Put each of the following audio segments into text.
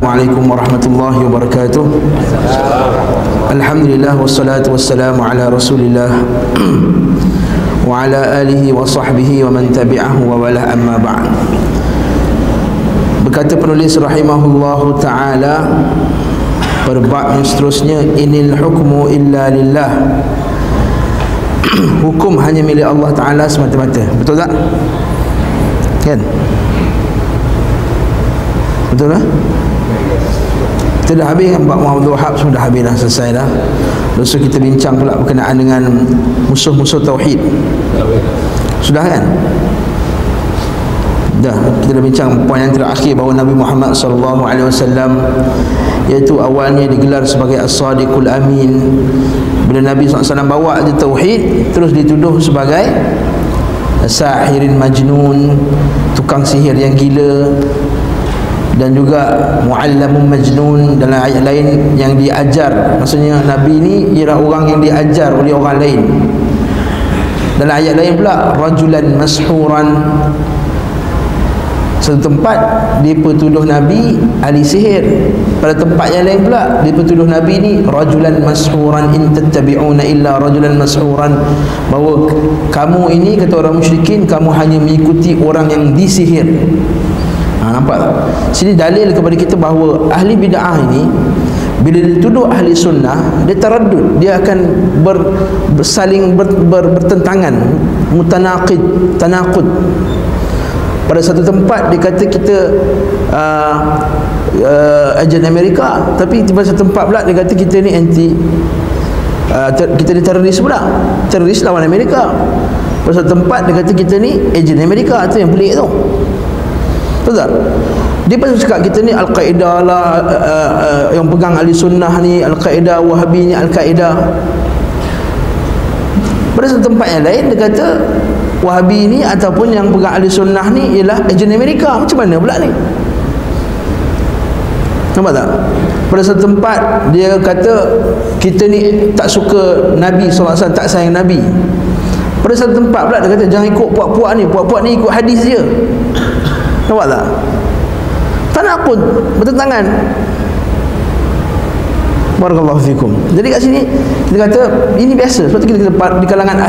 Assalamualaikum warahmatullahi wabarakatuh. Alhamdulillah wassalatu wassalamu ala Rasulillah wa ala alihi wa sahbihi wa man tabi'ahu wa wala, amma ba'd. Berkata penulis rahimahullahu ta'ala pada bab yang seterusnya, inil hukmu illa lillah. Hukum hanya milik Allah Ta'ala semata-mata. Betul tak? Kan? Betul tak? Kita dah habis kan bab Muhammad Wahab, sudah habis dah, selesai dah. Lepas tu kita bincang pula berkenaan dengan musuh-musuh tauhid. Sudah kan? Dah, kita dah bincang poin yang terakhir bahawa Nabi Muhammad SAW iaitu awalnya digelar sebagai As-Sadiqul Amin. Bila Nabi SAW bawa je tauhid, terus dituduh sebagai Sahirin Majnun, tukang sihir yang gila, dan juga Mu'allamun Majnun. Dalam ayat lain yang diajar, maksudnya Nabi ni ialah orang yang diajar oleh orang lain. Dalam ayat lain pula Rajulan Mashuran. Satu tempat dia tuduh Nabi ahli sihir, pada tempat yang lain pula dia tuduh Nabi ni rajulan mashuran, in tattabi'una illa rajulan mashuran, bahawa kamu ini, kata orang musyrikin, kamu hanya mengikuti orang yang disihir. Nampak tak? Sini dalil kepada kita bahawa ahli bid'ah ini bila dituduh ahli sunnah, dia taraddud, dia akan bersaling bertentangan, mutanaqid, tanaqud. Pada satu tempat dia kata kita agen Amerika, tapi pada satu tempat pula dia kata kita ni anti kita ni teroris pula, teroris lawan Amerika. Pada satu tempat dia kata kita ni agen Amerika. Itu yang pelik tu. Betul tak? Dia pun cakap kita ni Al-Qaeda lah, yang pegang ahli sunnah ni Al-Qaeda, Wahabi ni Al-Qaeda. Pada satu tempat yang lain dia kata Wahabi ni ataupun yang pegang ahli sunnah ni ialah agen Amerika. Macam mana pula ni? Nampak tak? Pada satu tempat dia kata kita ni tak suka Nabi SAW, tak sayang Nabi. Pada satu tempat pula dia kata jangan ikut puak-puak ni, puak-puak ni ikut hadis je. Nampak tak? Tanaqud, bertentangan. Barakallahu fikum. Jadi kat sini kita kata ini biasa. Sebab tu kita di kalangan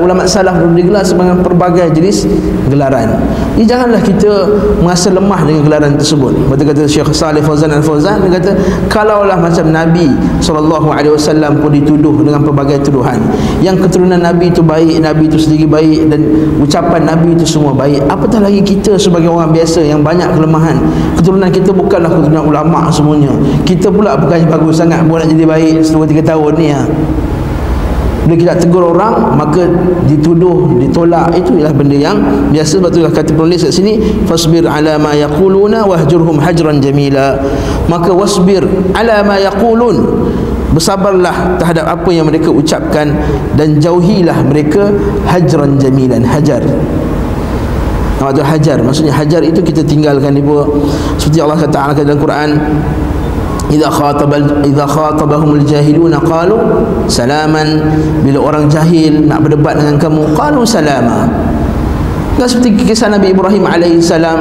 ulama salaf digelar sebagai pelbagai jenis gelaran. Jadi janganlah kita merasa lemah dengan gelaran tersebut. Betul kata Syekh Saleh Fauzan Al-Fauzan, dia kata kalaulah macam Nabi SAW pun dituduh dengan pelbagai tuduhan, yang keturunan Nabi itu baik, Nabi itu sendiri baik, dan ucapan Nabi itu semua baik, apatah lagi kita sebagai orang biasa yang banyak kelemahan. Keturunan kita bukanlah keturunan ulama semuanya. Kita pula bukannya bagus sangat buat nak jadi baik 2-3 tahun ni. Bila kita tegur orang, maka dituduh, ditolak. Itu ialah benda yang biasa. Sebab itulah kata penulis kat sini, fasbir ala ma yaquluna wahjurhum hajran jamila. Maka wasbir ala ma yaqulun, bersabarlah terhadap apa yang mereka ucapkan, dan jauhilah mereka hajran jamilan. Hajar, itu hajar, maksudnya hajar itu kita tinggalkan dia. Seperti Allah Ta'ala kata dalam Quran, idza khatabahumul jahiluna qalu salaman. Bila orang jahil nak berdebat dengan kamu, qalu salama. Kan seperti kisah Nabi Ibrahim alaihissalam.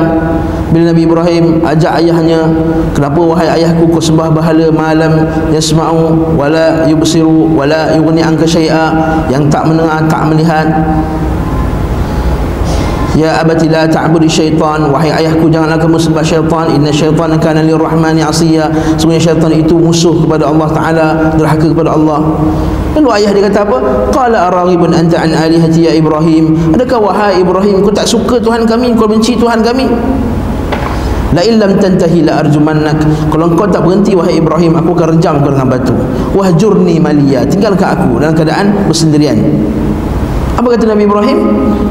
Bila Nabi Ibrahim ajak ayahnya, kenapa wahai ayahku kau sembah bahala malam yasma'u wala yubsiru wala yughni anka syai'a, yang tak mendengar, tak melihat. Ya abati la ta'budi syaitan, wahai ayahku janganlah kamu sembah syaitan, inna syaitana kana lirrahmani 'asiya, sesungguhnya syaitan itu musuh kepada Allah Ta'ala, derhaka kepada Allah. Lalu ayah dia kata apa? Qala araghibun anta an alihati ya Ibrahim, adakah wahai Ibrahim kau tak suka Tuhan kami, kau benci Tuhan kami? La illam tantahi la arjumannak, kalau engkau tak berhenti wahai Ibrahim, aku akan rejam kau dengan batu. Wahjurni maliya, tinggalkan aku dalam keadaan bersendirian. Apa kata Nabi Ibrahim?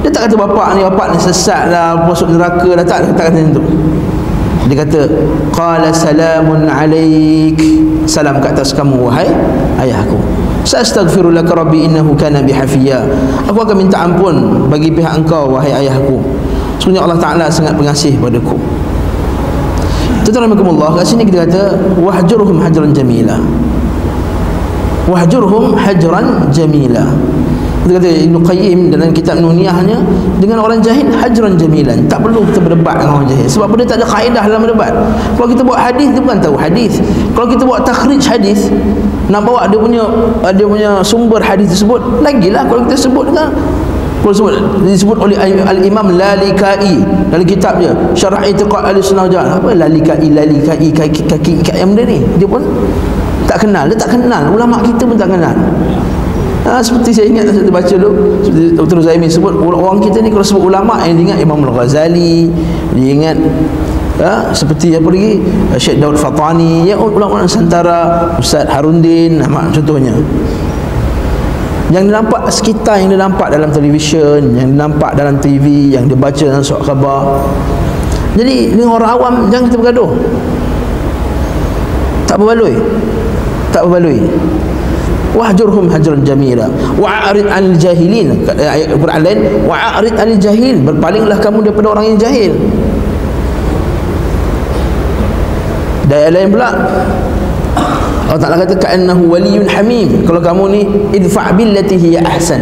Dia tak kata bapak ni sesat lah, masuk neraka lah, tak kata macam tu. Dia kata qala salamun alaik, salam ke atas kamu wahai ayahku. Sa'astaghfiru laka rabbi innahu kana bi hafiya, aku akan minta ampun bagi pihak engkau wahai ayahku, sesungguhnya Allah Ta'ala sangat pengasih padaku. Tuan-tuan, kat sini kita kata wahjurhum hajran jamila. Wahjurhum hajran jamila. Dia kata Ibn Qayyim dalam kitab Nuniyahnya, dengan orang jahil hajran jamilan, tak perlu kita berdebat dengan orang jahil. Sebab dia tak ada kaedah dalam berdebat. Kalau kita buat hadis, dia bukan tahu hadis. Kalau kita buat takhrij hadis, nak bawa dia punya sumber hadis tersebut, lagilah kalau kita sebut dengan disebut oleh Al-Imam Lalikai dalam kitabnya Syarah I'tiqad Ahlussunnah wal Jamaah. Apa Lalikai kaki yang benda ni, dia pun tak kenal. Dia tak kenal, ulama kita pun tak kenal. Seperti saya ingat saya baca dulu, seperti Dr. Zaimin sebut, orang kita ni kalau sebut ulama yang diingat Imam Al-Ghazali, dia ingat seperti apa lagi, Syekh Daud Fatani, yang ulama Nusantara, Ustaz Haruddin, contohnya. Yang dia nampak sekitar, yang dia nampak dalam televisyen, yang dia nampak dalam TV, yang dia baca dalam surat khabar. Jadi dengan orang awam jangan kita bergaduh. Tak berbaloi. Wahjurhum hajran jamila wa'arid 'anil jahilin. Ayat Al-Quran lain, wa'arid 'anil jahil, berpalinglah kamu daripada orang yang jahil. Dan ayat lain pula Allah Ta'ala kata ka'annahu waliyun hamim. Kalau kamu ni idfa' billati hiya ahsan,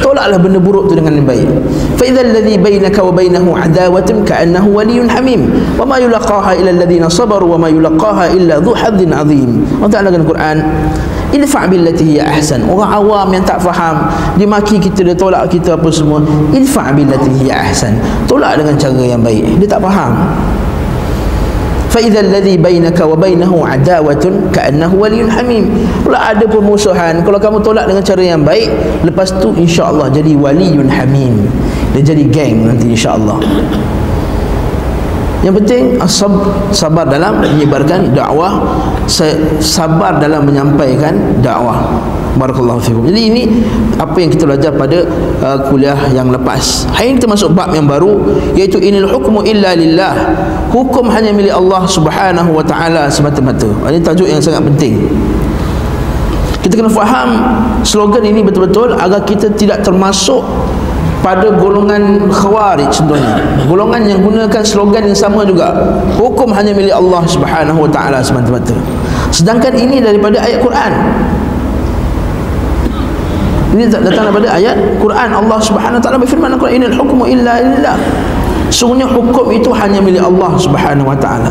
tolaklah benda buruk tu dengan yang baik. Fa idzal ladzi bainaka wa bainahu adawatun ka'annahu waliyun hamim wa ma yulaqaha illa alladhina sabaru wa ma yulaqaha illa dhu hadzin 'adzim. Allah Ta'ala dalam Quran, idfa' billati hiya ahsan. Orang awam yang tak faham, dia maki kita, dia tolak kita apa semua, idfa' billati hiya ahsan, tolak dengan cara yang baik. Dia tak faham. فَإِذَا الَّذِي بَيْنَكَ وَبَيْنَهُ عَدَاوَةٌ كَأَنَّهُ وَلِيٌّ حَمِيمٌ. Kalau ada permusuhan, kalau kamu tolak dengan cara yang baik, lepas tu insya-Allah jadi waliyun hamim, dia jadi geng nanti insya-Allah. Yang penting sabar dalam menyebarkan dakwah, sabar dalam menyampaikan dakwah. Barakallahu fikum. Jadi ini apa yang kita belajar pada kuliah yang lepas. Hari ini kita masuk bab yang baru, iaitu inil hukmu illa lillah. Hukum hanya milik Allah Subhanahu wa taala semata-mata. Ini tajuk yang sangat penting. Kita kena faham slogan ini betul-betul agar kita tidak termasuk pada golongan khawarij contohnya, golongan yang gunakan slogan yang sama juga, hukum hanya milik Allah Subhanahu wa taala semata-mata, sedangkan ini daripada ayat Quran. Ini datang daripada ayat Quran. Allah Subhanahu wa taala berfirman dalam Quran, inal hukmu illa lillah. Sungguhnya hukum itu hanya milik Allah Subhanahu wa taala.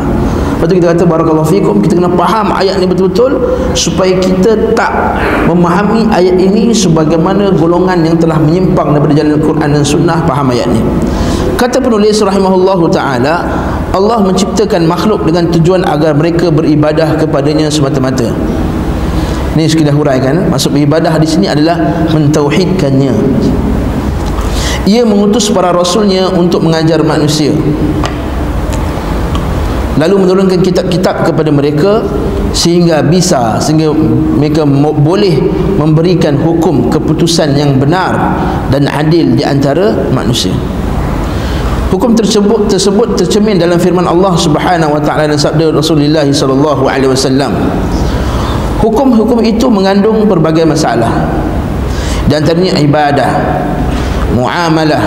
Lepas tu kita kata barakallahu fikum, kita kena faham ayat ni betul-betul supaya kita tak memahami ayat ini sebagaimana golongan yang telah menyimpang daripada jalan Quran dan Sunnah faham ayat ni. Kata penulis rahimahullahu taala, Allah menciptakan makhluk dengan tujuan agar mereka beribadah kepadanya semata-mata. Ini sekedar huraikan, maksud beribadah di sini adalah mentauhidkannya. Ia mengutus para rasulnya untuk mengajar manusia, lalu menurunkan kitab-kitab kepada mereka sehingga mereka boleh memberikan hukum keputusan yang benar dan adil di antara manusia. Hukum tersebut tercermin dalam firman Allah Subhanahu wa taala dan sabda Rasulullah sallallahu alaihi wasallam. Hukum-hukum itu mengandung berbagai masalah, di antaranya ibadah, muamalah,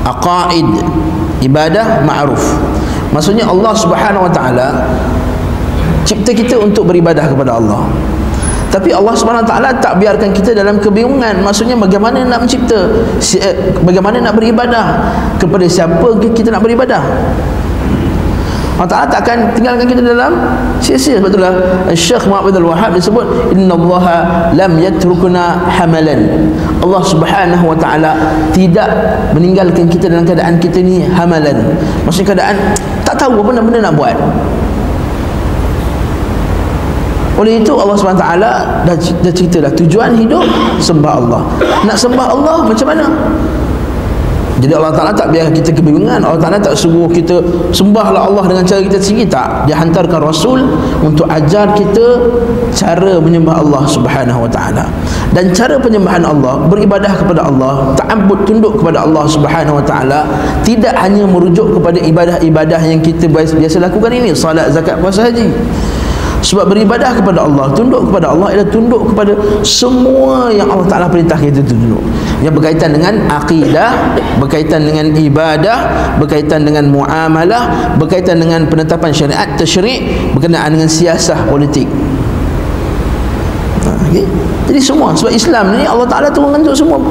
aqaid, ibadah ma'ruf. Maksudnya Allah Subhanahu wa taala cipta kita untuk beribadah kepada Allah. Tapi Allah Subhanahu wa taala tak biarkan kita dalam kebingungan. Maksudnya bagaimana nak mencipta, bagaimana nak beribadah, kepada siapa kita nak beribadah. Allah Ta'ala tak akan tinggalkan kita dalam sia-sia. Sebab itulah Syekh Muhammad Al-Wahhab disebut, innallaha lam yatrukuna hamalan. Allah Subhanahu wa taala tidak meninggalkan kita dalam keadaan kita ni hamalan. Maksudnya keadaan tak tahu apa benda nak buat. Oleh itu Allah Subhanahu wa taala dah cerita dah tujuan hidup sembah Allah. Nak sembah Allah macam mana? Jadi Allah Ta'ala tak biarkan kita kebingungan. Allah Ta'ala tak suruh kita sembahlah Allah dengan cara kita sendiri, tak. Dia hantarkan Rasul untuk ajar kita cara menyembah Allah Subhanahu wa ta'ala. Dan cara penyembahan Allah, beribadah kepada Allah, ta'abbud, tunduk kepada Allah Subhanahu wa ta'ala, tidak hanya merujuk kepada ibadah-ibadah yang kita biasa lakukan ini, salat, zakat, puasa, haji. Sebab beribadah kepada Allah, tunduk kepada Allah ialah tunduk kepada semua yang Allah Ta'ala perintah kita tunduk, yang berkaitan dengan akidah, berkaitan dengan ibadah, berkaitan dengan muamalah, berkaitan dengan penetapan syariat, tasyri', berkenaan dengan siasah politik. Okay. Jadi semua, sebab Islam ni Allah Ta'ala turunkan untuk semua.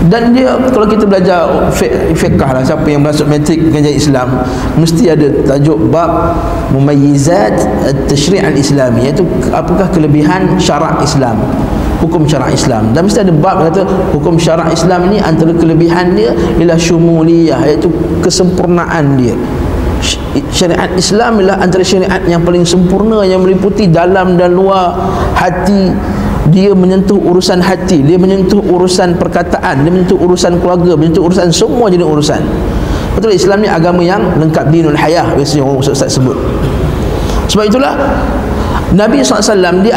Dan dia, kalau kita belajar fiqh lah, siapa yang masuk matrik pengajian Islam, mesti ada tajuk bab mumayyizat at-tashri' al-islami, iaitu apakah kelebihan syarak Islam, hukum syarak Islam. Dan mesti ada bab kata hukum syarak Islam ini antara kelebihan dia ialah syumuliyah, iaitu kesempurnaan dia. Syariat Islam ialah antara syariat yang paling sempurna, yang meliputi dalam dan luar hati. Dia menyentuh urusan hati, dia menyentuh urusan perkataan, dia menyentuh urusan keluarga, menyentuh urusan semua jenis urusan. Betul, Islam ni agama yang lengkap, dinul hayah biasanya orang ustaz sebut. Sebab itulah Nabi SAW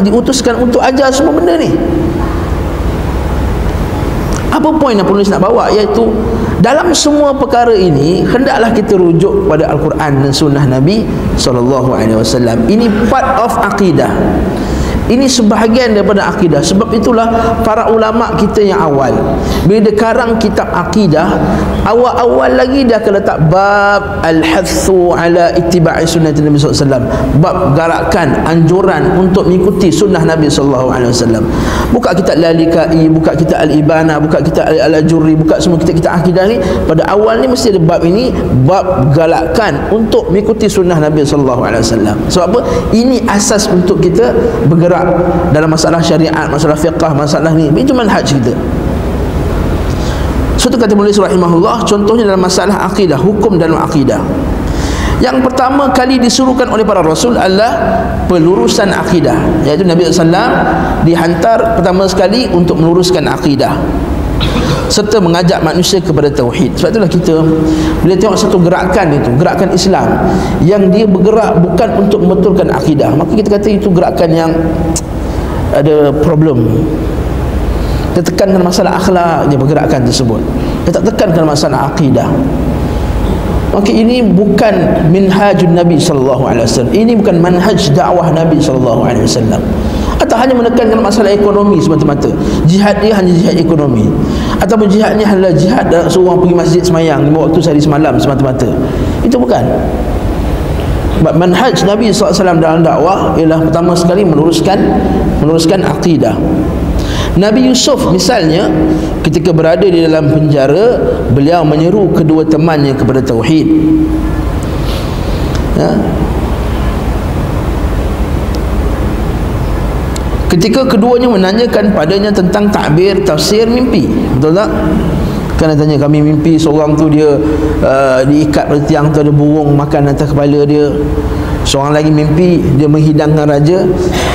diutuskan untuk ajar semua benda ni. Apa poin yang penulis nak bawa? Iaitu dalam semua perkara ini hendaklah kita rujuk pada Al-Quran dan sunnah Nabi SAW. Ini part of akidah. Ini sebahagian daripada akidah. Sebab itulah para ulama kita yang awal, bila dia karang kitab akidah, awal-awal lagi dia akan letak bab al-hathu ala ittiba'i sunnati Nabi SAW, bab garakan, anjuran untuk mengikuti sunnah Nabi SAW. Buka kitab Lalikai, buka kitab Al-Ibana, buka kitab Al-Ajurri, buka semua kitab-kitab akidah ni, pada awal ni mesti ada bab ini, bab galakan untuk mengikuti sunnah Nabi SAW. Sebab apa? Ini asas untuk kita bergerak dalam masalah syariat, masalah fiqah, masalah ni. Itu manhaj kita. Suatu kata penulis rahimahullah, contohnya dalam masalah akidah, hukum dalam akidah. Yang pertama kali disuruhkan oleh para rasul adalah pelurusan akidah, iaitu Nabi SAW dihantar pertama sekali untuk meluruskan akidah serta mengajak manusia kepada tauhid. Sebab itulah kita bila tengok satu gerakan, itu gerakan Islam yang dia bergerak bukan untuk membetulkan akidah, maka kita kata itu gerakan yang ada problem. Dia tekankan masalah akhlak, dia pergerakan tersebut, dia tak tekankan masalah akidah. Maka ini bukan minhajun Nabi SAW. Ini bukan manhaj dakwah Nabi SAW. Atau hanya menekankan masalah ekonomi semata-mata, jihad dia hanya jihad ekonomi, ataupun jihad ni adalah jihad seorang pergi masjid semayang 5 waktu sehari semalam semata-mata. Itu bukan. Manhaj Nabi SAW dalam dakwah ialah pertama sekali meluruskan akidah. Nabi Yusuf misalnya, ketika berada di dalam penjara, beliau menyeru kedua temannya kepada tauhid. Ketika keduanya menanyakan padanya tentang takbir, tafsir mimpi, betul tak? Kan dia tanya, kami mimpi seorang tu dia diikat pada tiang tu, ada burung makan atas kepala dia. Seorang lagi mimpi dia menghidangkan raja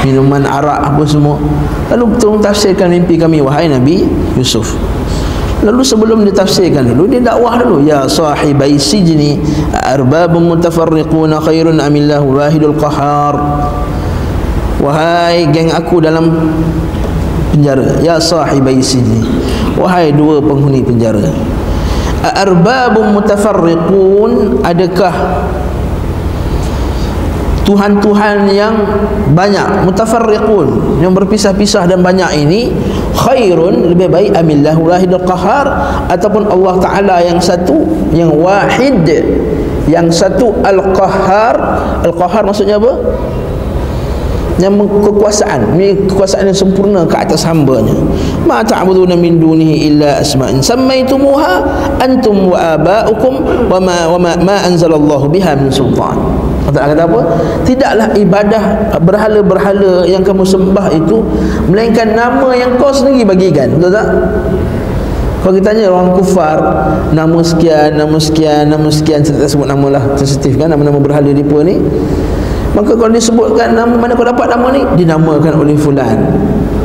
minuman arak apa semua. Lalu tolong tafsirkan mimpi kami wahai Nabi Yusuf. Lalu sebelum dia tafsirkan dulu, dia dakwah dulu. Ya sahibai sijni arbabun mutafarriquna khairun amillahu wahidul qahar. Wahai geng aku dalam penjara, ya sahibai sijni, wahai dua penghuni penjara. Arbabun mutafarriqun, adakah Tuhan-Tuhan yang banyak, mutafarriqun, yang berpisah-pisah dan banyak ini, khairun, lebih baik, amillahu wahidul qahar, ataupun Allah Ta'ala yang satu, yang wahid, yang satu, al-qahar. Al-qahar maksudnya apa? Yang kekuasaan, kekuasaan yang sempurna ke atas hambanya. Ma ta'buduna min dunihi illa asma'in sammaitumuha antum wa aba'ukum wa ma anzalallahu biha min sultan. Allah kata apa? Tidaklah ibadah berhala-berhala yang kamu sembah itu melainkan nama yang kau sendiri bagikan. Betul tak? Kalau kita tanya orang kufar, nama sekian, nama sekian, nama sekian, saya tak sebut nama lah, sensitif kan, nama-nama berhala mereka ni. Maka kalau disebutkan nama, mana kau dapat nama ni? Dinamakan oleh fulan,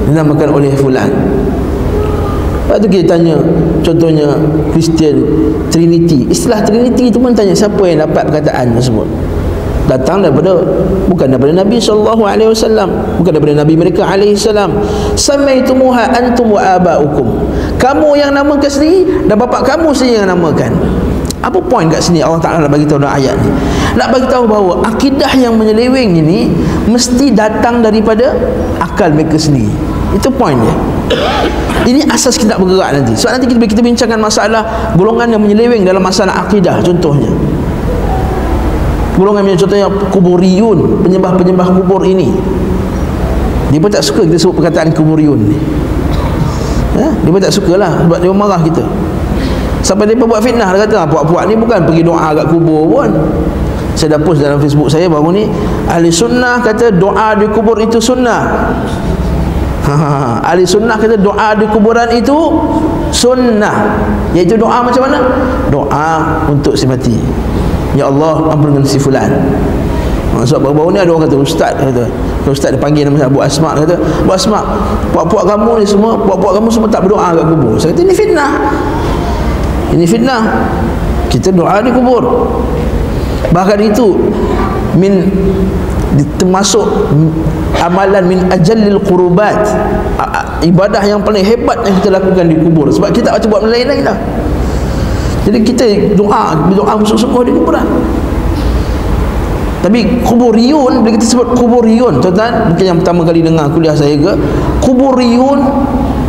dinamakan oleh fulan. Lepas tu kita tanya, contohnya Kristian, Trinity. Istilah Trinity itu pun tanya siapa yang dapat perkataan tersebut. Datang bukan daripada Nabi SAW, bukan daripada Nabi mereka alaihissalam. Samaitumuha antum wa aba'ukum, kamu yang namakan sendiri dan bapa kamu sendiri yang namakan. Apa poin kat sini Allah Ta'ala nak bagi tahu dalam ayat ni? Nak bagi tahu bahawa akidah yang menyeleweng ini mesti datang daripada akal mereka sendiri. Itu poin dia. Ini asas kita bergerak nanti. Sebab nanti kita bincangkan masalah golongan yang menyeleweng dalam masalah akidah. Contohnya golongan yang contohnya kuburiyun, penyembah-penyembah kubur ini. Dia pun tak suka kita sebut perkataan kuburiyun ni. Dia pun tak sukalah sebab dia marah kita. Sampai dia pun buat fitnah. Dia kata puak-puak ni bukan pergi doa kat kubur pun. Saya dah post dalam Facebook saya baru ni, ahli sunnah kata doa di kubur itu sunnah. Ahli sunnah kata doa di kuburan itu sunnah. Iaitu doa macam mana? Doa untuk si mati. Ya Allah, ampunkan si fulan. Sebab baru-baru ni ada orang kata ustaz, ustaz dia panggil nama Abu Asma', dia kata Abu Asma', puak-puak kamu ni semua, puak-puak kamu semua tak berdoa kat kubur. Saya kata ini fitnah. Ini fitnah. Kita doa di kubur. Bahkan itu termasuk amalan min ajallil qurubat, ibadah yang paling hebat yang kita lakukan di kubur. Sebab kita tak buat lain lagi dah. Jadi kita doa sungguh-sungguh di kuburan. Tapi kuburiyun, bila kita sebut kuburiyun, tuan-tuan, mungkin yang pertama kali dengar kuliah saya ke, kuburiyun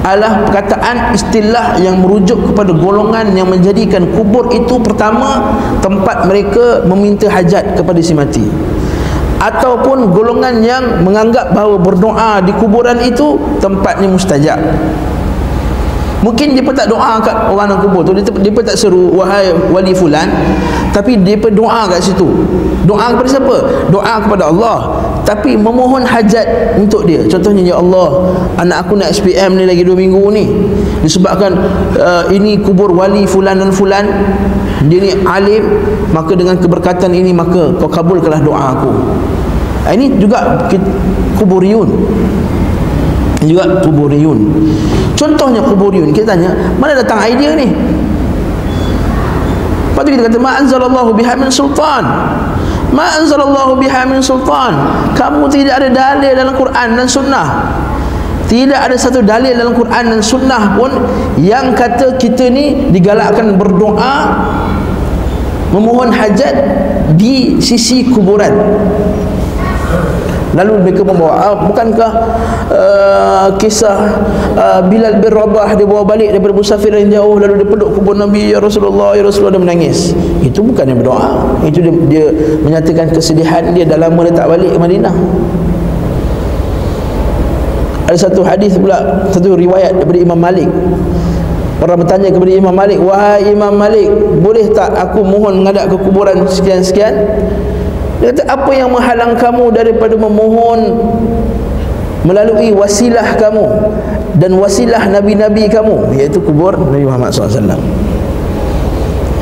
adalah perkataan istilah yang merujuk kepada golongan yang menjadikan kubur itu pertama tempat mereka meminta hajat kepada si mati, ataupun golongan yang menganggap bahawa berdoa di kuburan itu tempatnya mustajab. Mungkin dia pun tak doa kat orang yang kubur tu, dia pun tak seru wahai wali fulan, tapi dia pun doa kat situ. Doa kepada siapa? Doa kepada Allah, tapi memohon hajat untuk dia. Contohnya, ya Allah, anak aku nak SPM ni lagi 2 minggu ni, disebabkan ini kubur wali fulan dan fulan, dia ni alim, maka dengan keberkatan ini maka kau kabulkanlah doa aku. Ini juga kuburiyun. Juga kuburiyun. Contohnya kuburiyun, kita tanya, mana datang idea ni? Lepas tu kita kata, ma anzalallahu biha min sultan. Ma anzalallahu biha min sultan. Kamu tidak ada dalil dalam Quran dan sunnah. Tidak ada satu dalil dalam Quran dan sunnah pun yang kata kita ni digalakkan berdoa, memohon hajat di sisi kuburan. Lalu mereka membawa, bukankah kisah Bilal bin Rabah, dia bawa balik daripada musafir yang jauh, lalu dia peluk kubur Nabi, ya Rasulullah, ya Rasulullah, dia menangis. Itu bukan yang berdoa, itu dia menyatakan kesedihan dia, dah lama dia tak balik ke Madinah. Ada satu hadis pula, satu riwayat daripada Imam Malik. Orang bertanya kepada Imam Malik, wahai Imam Malik, boleh tak aku mohon menghadap ke kuburan sekian-sekian? Dia kata, apa yang menghalang kamu daripada memohon melalui wasilah kamu dan wasilah nabi-nabi kamu, iaitu kubur Nabi Muhammad SAW?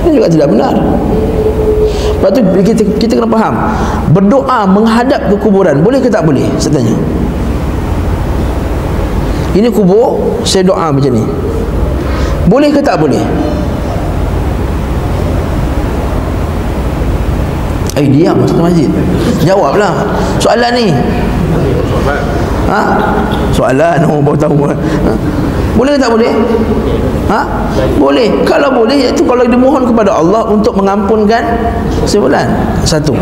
Ini juga tidak benar. Lepas tu kita kena faham, berdoa menghadap ke kuburan boleh ke tak boleh? Saya tanya, ini kubur, saya doa macam ni, boleh ke tak boleh? Diam satu masjid. Jawablah soalan ni. Soalan orang baru tahu. Boleh ke tak boleh? Boleh. Kalau boleh, iaitu kalau dimohon kepada Allah untuk mengampunkan sebulan. Satu.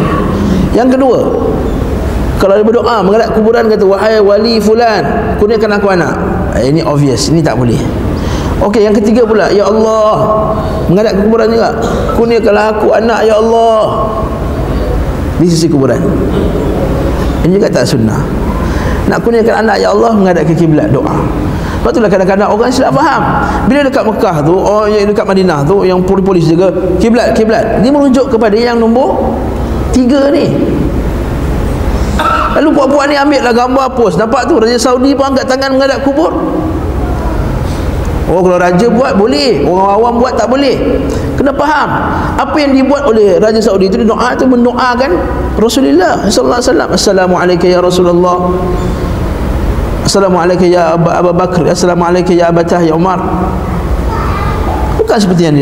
Yang kedua, kalau dia berdoa menghadap kuburan, kata wahai wali fulan, kurniakan aku anak. Ini obvious, ini tak boleh. Okey, yang ketiga pula, ya Allah, menghadap kuburan juga, kurniakanlah aku anak, ya Allah, di sisi kuburan. Ini juga tak sunnah. Nak kurniakan anak, ya Allah, menghadap ke kiblat, doa. Lepas itulah kadang-kadang orang silap faham. Bila dekat Mekah tu, yang dekat Madinah tu, yang polis jaga kiblat, dia merujuk kepada yang nombor 3 ni. Lalu puak-puak ni ambil lah gambar post. Nampak tu, Raja Saudi pun angkat tangan menghadap kubur. Oh, kalau raja buat boleh, orang awam buat tak boleh. Kena faham, apa yang dibuat oleh Raja Saudi itu, doa itu mendoakan Rasulullah sallallahu alaihi wasallam. Assalamualaikum ya Rasulullah, Assalamualaikum ya Abu Bakar, Assalamualaikum ya Abatah ya Umar. Bukan seperti yang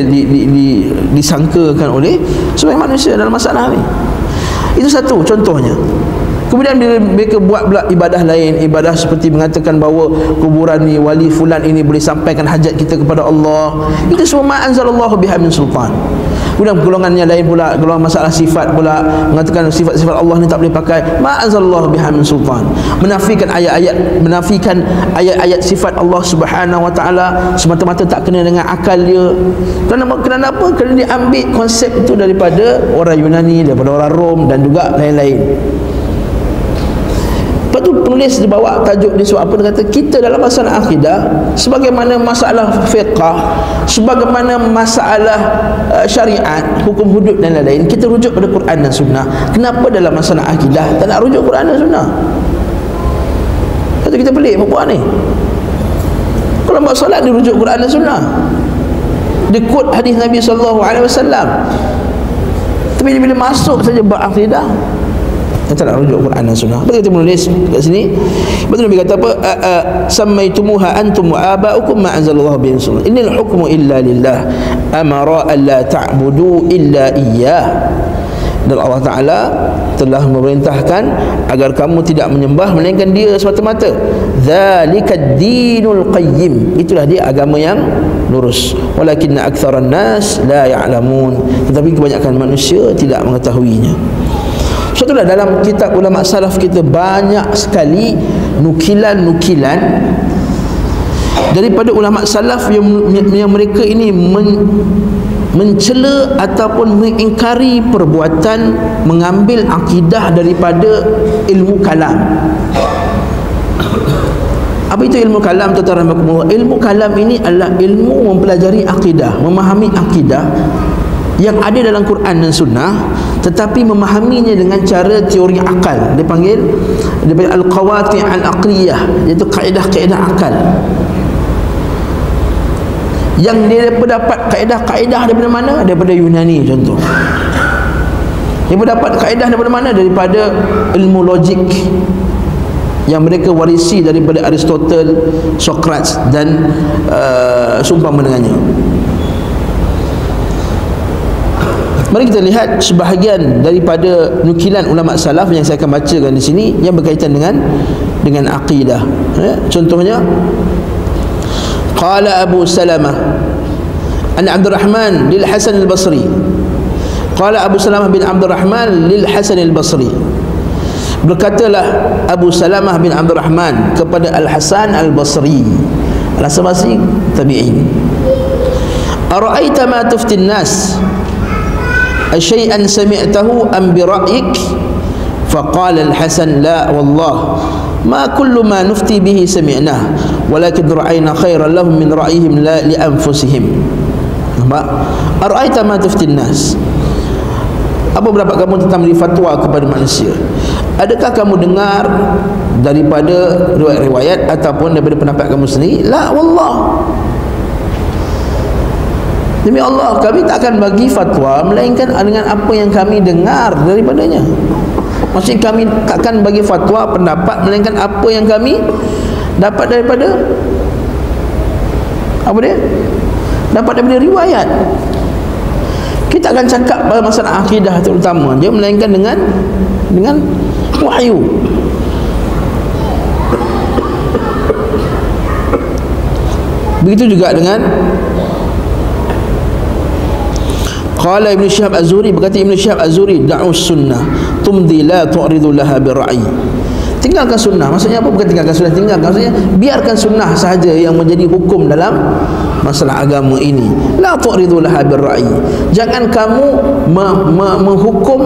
disangkakan oleh sebagian manusia dalam masalah ni. Itu satu contohnya. Kemudian bila mereka buat pula ibadah lain, ibadah seperti mengatakan bahawa kuburan ni, wali fulan ini boleh sampaikan hajat kita kepada Allah. Itu semua ma anzalallahu biha min sultan. Kemudian golongan yang lain pula, golongan masalah sifat pula, mengatakan sifat-sifat Allah ni tak boleh pakai. Ma anzalallahu biha min sultan. Menafikan ayat-ayat sifat Allah Subhanahu wa taala semata-mata tak kena dengan akal dia. Kerana apa? Kerana dia ambil konsep itu daripada orang Yunani, daripada orang Rom dan juga lain-lain. Lepas Sebab tu penulis dia bawa tajuk dia sebab apa, dia kata kita dalam masalah akidah, sebagaimana masalah fiqh, sebagaimana masalah syariat, hukum hudud dan lain-lain, kita rujuk pada Quran dan Sunnah. Kenapa dalam masalah akidah tak nak rujuk Quran dan Sunnah? Kata kita pelik perempuan ni. Kalau buat solat dia rujuk Quran dan Sunnah, dia quote hadis Nabi SAW. Tapi bila masuk saja bab akidah, kita nak rujuk Quran dan Sunnah. Betul kita menulis kat sini. Betul Nabi kata apa? Sammaitumuha antum wa aba'ukum ma anzalallahu bihi sultan. Innal hukmu illa lillah. Amara an la ta'budu illa iyyah. Dan Allah Ta'ala telah memerintahkan agar kamu tidak menyembah melainkan Dia semata-mata. Dzalikad dinul qayyim. Itulah dia agama yang lurus. Walakinna aktsaran nas la ya'lamun. Tetapi kebanyakan manusia tidak mengetahuinya. Sebab itulah dalam kitab ulama salaf kita banyak sekali nukilan-nukilan daripada ulama salaf yang mereka ini mencela ataupun mengingkari perbuatan mengambil akidah daripada ilmu kalam. Apa itu ilmu kalam, tuan-tuan? Ilmu kalam ini adalah ilmu mempelajari akidah, memahami akidah yang ada dalam Quran dan Sunnah, tetapi memahaminya dengan cara teori akal. Dia panggil al-qawati' al-aqliyah, iaitu kaedah-kaedah akal. Yang dia dapat kaedah-kaedah daripada mana? Daripada Yunani contoh. Dia dapat kaedah daripada mana? Daripada ilmu logik yang mereka warisi daripada Aristotle, Socrates dan seumpama dengannya. Mari kita lihat sebahagian daripada nukilan ulama salaf yang saya akan bacakan di sini yang berkaitan dengan akidah. Contohnya, qala Abu Salamah an Abdurrahman lil Hasan al-Basri. Qala Abu Salamah bin Abdurrahman lil Hasan al-Basri. Berkatalah Abu Salamah bin Abdurrahman kepada Al-Hasan al-Basri. Al-Hasan al-Basri tabi'in. Ara'aita ma tufti an-nas asyai'an sami'tahu am bi ra'yik? Faqala Al-Hasan la wallah ma kullu ma nufti bihi sami'nah walakin ra'ayna khairan lahum min ra'yihim la li anfusihim. Nampak? Ara'aita ma tufti an-nas. Apa pendapat kamu tentang memberi fatwa kepada manusia? Adakah kamu dengar daripada riwayat-riwayat ataupun daripada pendapat kamu sendiri? La wallah, demi Allah kami tak akan bagi fatwa melainkan dengan apa yang kami dengar daripadanya. Maksudnya kami tak akan bagi fatwa pendapat melainkan apa yang kami dapat daripada apa dia? Dapat daripada riwayat. Kita akan cakap pada masalah akidah terutama dia melainkan dengan wahyu. Begitu juga dengan qala Ibn Syihab Az-Zuhri, berkata Ibn Syihab Az-Zuhri, da'us sunnah tumdi la tu'ridu laha birra'i. Tinggalkan sunnah. Maksudnya apa? Bukan tinggalkan sunnah, tinggalkan maksudnya biarkan sunnah sahaja yang menjadi hukum dalam masalah agama ini. La tu'ridu laha birra'i. Jangan kamu menghukum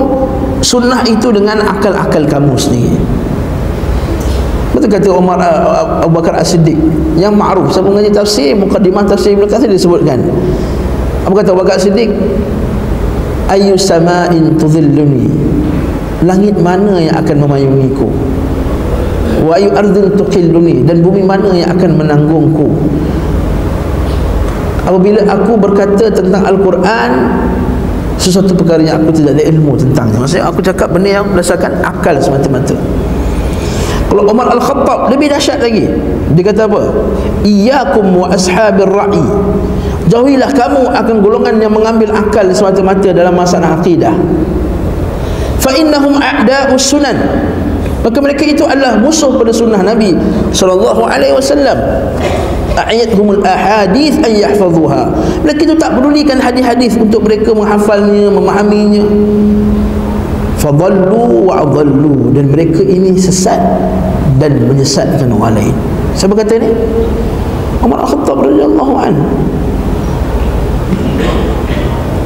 sunnah itu dengan akal-akal kamu sendiri. Betul kata Umar Abu Bakar As-Siddiq yang ma'ruf. Siapa mengaji tafsir, muqaddimah tafsir Ibnu Katsir disebutkan. Apa kata Abu Bakar As-Siddiq? Ayu sama'in tudhilluni. Langit mana yang akan memayungiku? Wa ayu ardin tuqilluni. Dan bumi mana yang akan menanggungku? Apabila aku berkata tentang Al-Quran, sesuatu perkara yang aku tidak ada ilmu tentangnya. Maksudnya aku cakap benda yang berdasarkan akal semata-mata. Kalau Umar Al-Khattab lebih dahsyat lagi. Dia kata apa? Iyyakum wa ashabir ra'i. Jauhilah kamu akan golongan yang mengambil akal semata-mata dalam masalah akidah. Fa innahum a'da'us sunan. Maka mereka itu adalah musuh pada sunnah Nabi sallallahu alaihi wasallam. A'yatuhumul ahadits an yahfazuha. Mereka itu tak pedulikan hadis-hadis untuk mereka menghafalnya, memahaminya. Fadallu wa adallu. Dan mereka ini sesat dan menyesatkan orang lain. Siapa kata ini? Umar Al-Khattab radhiyallahu anhu.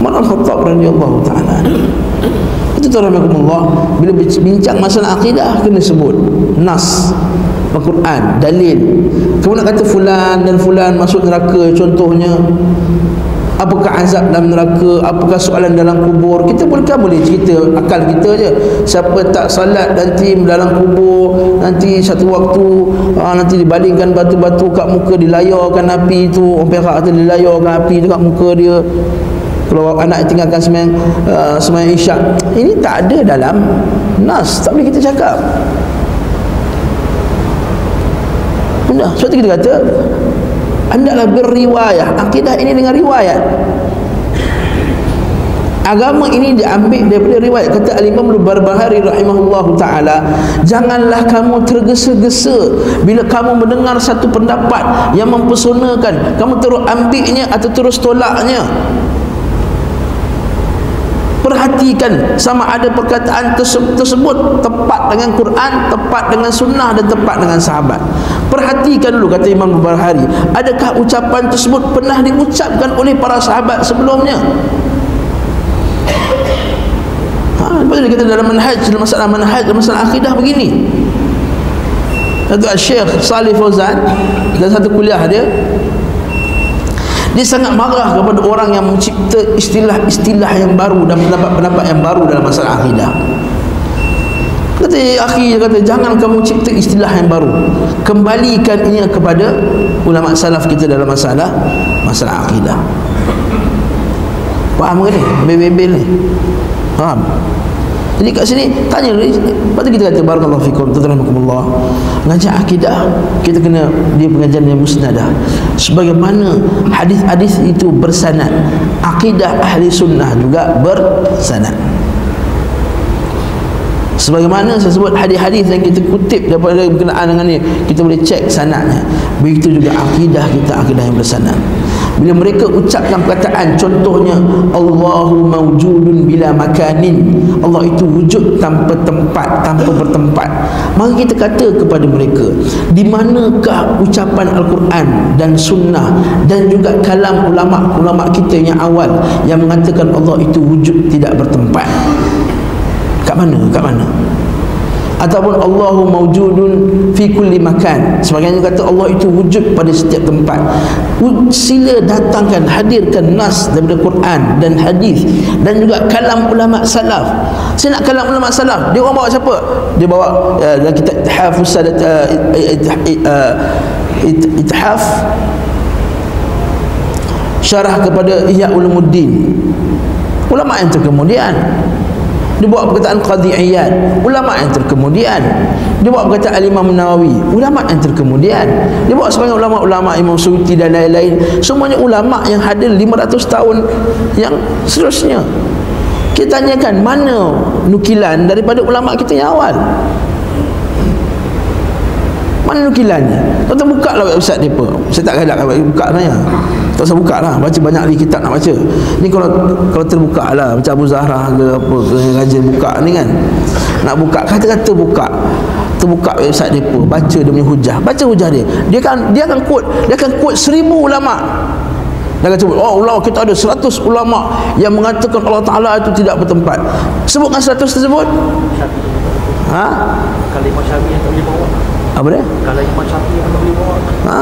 Umar Al-Khattab radhiyallahu taala. Itu rahmatullah, bila bincang masalah akidah kena sebut nas Al-Quran, dalil. Kemudian kata fulan dan fulan masuk neraka, contohnya apakah azab dalam neraka, apakah soalan dalam kubur. Kita boleh cerita akal kita je. Siapa tak salat nanti dalam kubur, nanti satu waktu nanti dibalingkan batu-batu kat muka, dilayarkan api tu, orang perak kata dilayarkan api tu kat muka dia. Kalau anak tinggalkan sembahyang isyak, ini tak ada dalam nas, tak boleh kita cakap. Sudah, sebab kita kata hendaklah berriwayah. Akidah ini dengan riwayat. Agama ini diambil daripada riwayat. Kata Al-Imam Al-Barbahari rahimahullahu ta'ala, janganlah kamu tergesa-gesa bila kamu mendengar satu pendapat yang mempesonakan, kamu terus ambilnya atau terus tolaknya. Perhatikan sama ada perkataan tersebut tepat dengan Quran, tepat dengan sunnah dan tepat dengan sahabat. Perhatikan dulu, kata Imam Al-Barbahari, adakah ucapan tersebut pernah diucapkan oleh para sahabat sebelumnya? Lepas tu dia kata dalam manhaj, dalam masalah manhaj, dalam masalah akidah begini. Kata Syekh Salih Fauzan dalam satu kuliah dia sangat marah kepada orang yang mencipta istilah-istilah yang baru dan pendapat-pendapat yang baru dalam masalah akidah. Kata akhi, dia kata jangan kamu cipta istilah yang baru, kembalikan ini kepada ulama salaf kita dalam masalah akidah. Faham ke ni? Bebel ni. Faham? Jadi kat sini tanya, lepas tu kita kata barakallahu fikum, tadramkumullah. Ngajak akidah kita kena dia pengajian yang musnadah. Sebagaimana hadis-hadis itu bersanad, akidah ahli sunnah juga bersanad. Sebagaimana saya sebut hadis-hadis yang kita kutip daripada berkenaan dengan ni, kita boleh cek sanadnya. Begitu juga akidah kita, akidah yang bersanad. Bila mereka ucapkan perkataan, contohnya Allahu mawjudun bila makanin, Allah itu wujud tanpa tempat, tanpa bertempat, maka kita kata kepada mereka, di manakah ucapan Al-Quran dan Sunnah dan juga kalam ulama kita yang awal yang mengatakan Allah itu wujud tidak bertempat? Kat mana? Kat mana? Ataupun Allahu mawjudun fi kulli makan, sebagainya kata Allah itu wujud pada setiap tempat. Sila datangkan, hadirkan nas daripada Quran dan hadis dan juga kalam ulama salaf. Saya nak kalam ulama salaf, dia orang bawa siapa? Dia bawa dalam kitab Ithaf syarah kepada Ihya Ulumuddin, ulama yang terkemudian. Dia bawa perkataan Qadhi Iyad, ulama yang terkemudian. Dia bawa perkataan Imam Nawawi, ulama yang terkemudian. Dia bawa sebagian ulama-ulama Imam Suyuti dan lain-lain. Semuanya ulama yang hadir 500 tahun yang seterusnya. Kita tanyakan mana nukilan daripada ulama kita yang awal? Mana nukilannya? Tuan-tuan buka lah website mereka. Saya tak galak buka sebenarnya. Tak usah buka lah, baca banyak lagi kitab nak baca. Ni kalau terbuka lah, macam Abu Zahra ke apa, raja buka ni kan, nak buka kata-kata buka, terbuka website mereka, baca dia punya hujah, baca hujah dia. Dia akan quote 1000 ulama. Dia kata, oh ulama kita ada 100 ulama yang mengatakan Allah Ta'ala itu tidak bertempat. Sebutkan 100 tersebut. Ha? Kalau Imam Syafi'i yang tak boleh bawa. Apa dia? Kalau Imam Syafi'i yang tak boleh bawa. Ha?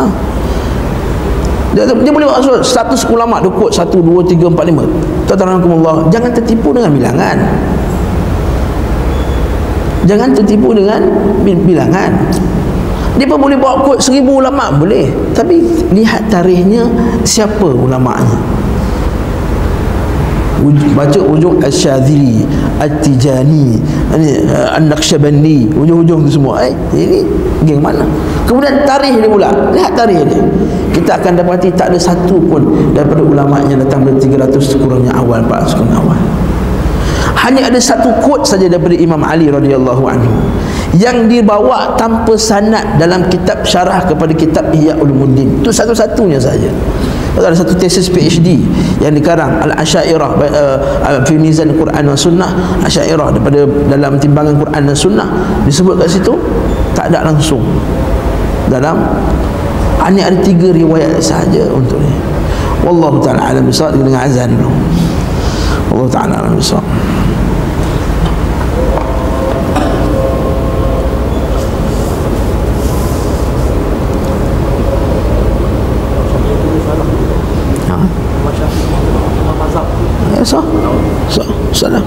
Dia boleh maksud 100 ulama dia quote 1, 2, 3, 4, 5. Tadramkumullah, jangan tertipu dengan bilangan. Jangan tertipu dengan bilangan. Dia pun boleh bawa quote 1000 ulama, boleh. Tapi lihat tarikhnya, siapa ulama'nya. Baca ujung Asy-Syadzili, At-Tijani, An-Naqsyabandi, ujung-ujung tu semua. Ini geng mana? Kemudian tarikh dia pula, lihat tarikh dia. Kita akan dapati tak ada satu pun daripada ulama yang datang dari 300 kurangnya awal, 400 kurang awal. Hanya ada satu quote saja daripada Imam Ali radhiyallahu anhu yang dibawa tanpa sanad dalam kitab syarah kepada kitab Ihya Ulumuddin. Itu satu-satunya saja. Ada satu tesis PhD yang dikarang Al-Asy'ariyah fi Mizan Quran dan Sunnah, Asy'ariyah daripada dalam timbangan Quran dan Sunnah, disebut kat situ tak ada langsung dalam. Hanya ada 3 riwayat sahaja untuk ni. Wallahu ta'ala alam bisawab. Dengan azan dulu. Allah Ta'ala alam bisawab. Imam Syafi'i Imam mazhab. Ya, salah.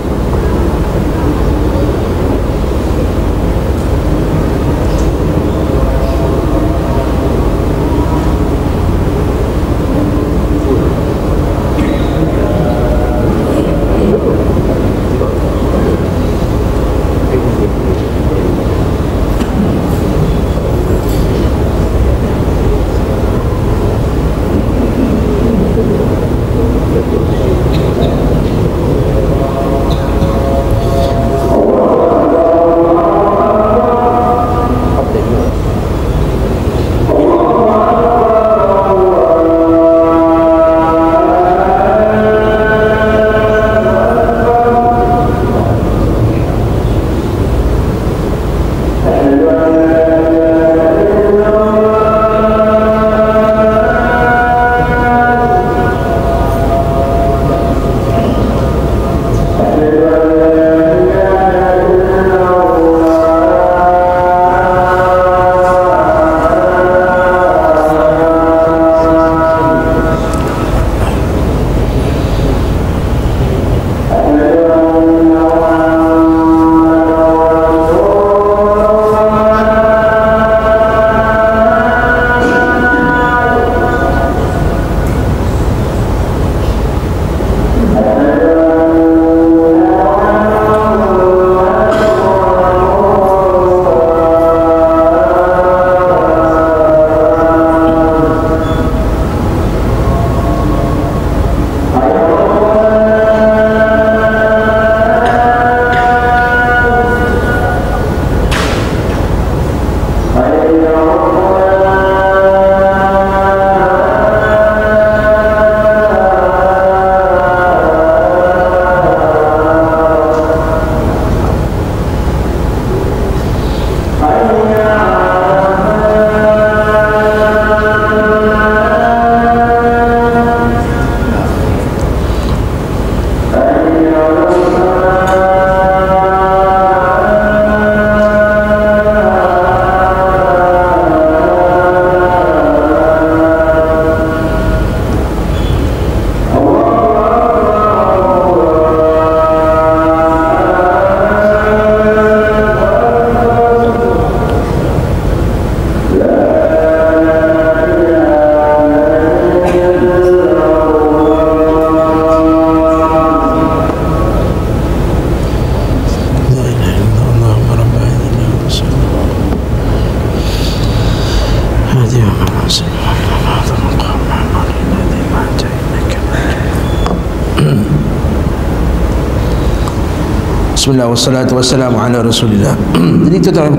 Bismillah wassalatu wassalamu ala rasulillah. Jadi tuan-tuan,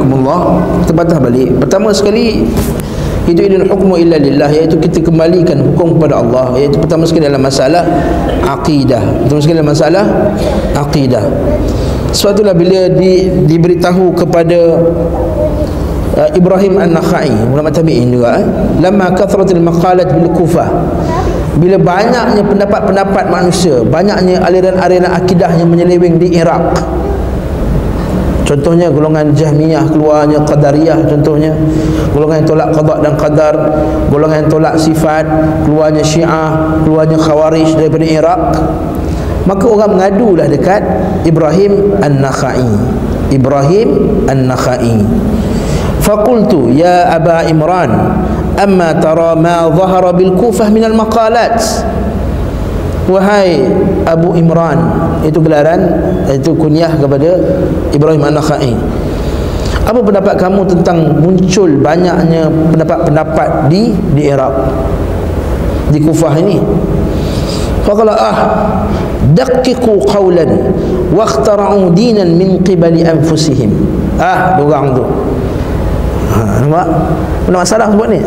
kita batah balik. Pertama sekali, itu idul hukmu illa lillah, iaitu kita kembalikan hukum kepada Allah, iaitu pertama sekali dalam masalah akidah. Pertama sekali dalam masalah akidah. Sebab itulah bila diberitahu kepada Ibrahim An-Nakhai, ulama tabi'in juga, lamma kathratil maqalat bil Kufah, bila banyaknya pendapat-pendapat manusia, banyaknya aliran-aliran akidah yang menyeleweng di Iraq. Contohnya golongan Jahmiyah keluarnya, Qadariyah contohnya, golongan yang tolak qada dan qadar, golongan yang tolak sifat, keluarnya Syiah, keluarnya Khawarij daripada Iraq. Maka orang mengadulah dekat Ibrahim An-Nakhai. Ibrahim An-Nakhai. Faqultu ya Aba Imran, amma tara ma zahara bil Kufah min al maqalat. Wahai Abu Imran, itu gelaran, itu kunyah kepada Ibrahim An-Nakhai. Apa pendapat kamu tentang muncul banyaknya pendapat-pendapat di Iraq, di Kufah ini? Faqala daqiqu qawlan wa ikhtara'u dinan min qibali anfusihim. Diorang tu nampak? Ada masalah sebut ni.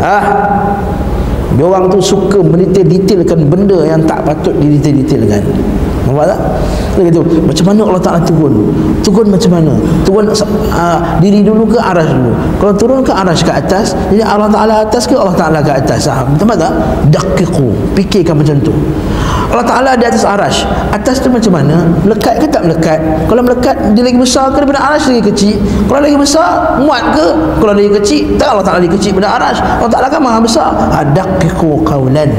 Diorang tu suka mendetail-detailkan benda yang tak patut didetail-detailkan. Nampak tak? Dia kata, macam mana Allah Ta'ala turun? Turun macam mana? Turun diri dulu ke aras dulu? Kalau turun ke aras ke atas, jadi Allah Ta'ala atas ke Allah Ta'ala ke atas? Nampak tak? Daqiqu, fikirkan macam tu. Allah Ta'ala di atas arash. Atas tu macam mana? Melekat ke tak melekat? Kalau melekat, dia lagi besar ke daripada arash lagi kecil? Kalau lagi besar, muat ke? Kalau lagi kecil, tak Allah Ta'ala lagi kecil daripada arash. Allah Ta'ala kan maha besar. Daqiqu qawlan.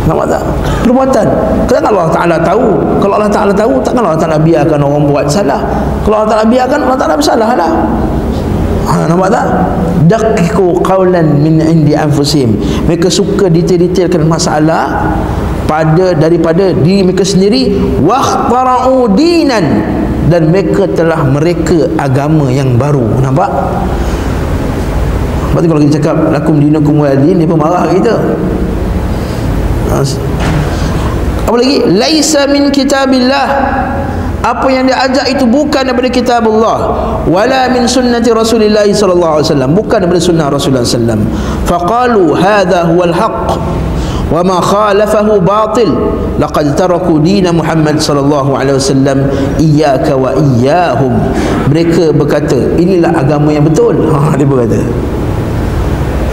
Nampak tak? Perbuatan. Kalau Allah Ta'ala tahu, kalau Allah Ta'ala tahu, takkan Allah Ta'ala biarkan orang buat salah. Kalau Allah Ta'ala biarkan, Allah Ta'ala bersalah lah. Nampak tak? Daqiqu qawlan min indi anfusihim. Mereka suka detail-detailkan masalah daripada diri mereka sendiri. Wakhtara'u dinan, dan mereka telah mereka agama yang baru. Nampak? Sebab tu kalau kita cakap lakum dinukum waliyadin, dia pun marah kita. Apa lagi? Laisa min kitabillah, apa yang dia ajak itu bukan daripada kitabullah, wala min sunnati Rasulillah sallallahu alaihi wasallam, bukan daripada sunnah Rasulullah sallam. Faqalu hadha huwal haqq wa ma khalafahu batil, laqad taraku din Muhammad sallallahu alaihi wasallam iyyaka wa iyyahum. Mereka berkata inilah agama yang betul. Dia berkata,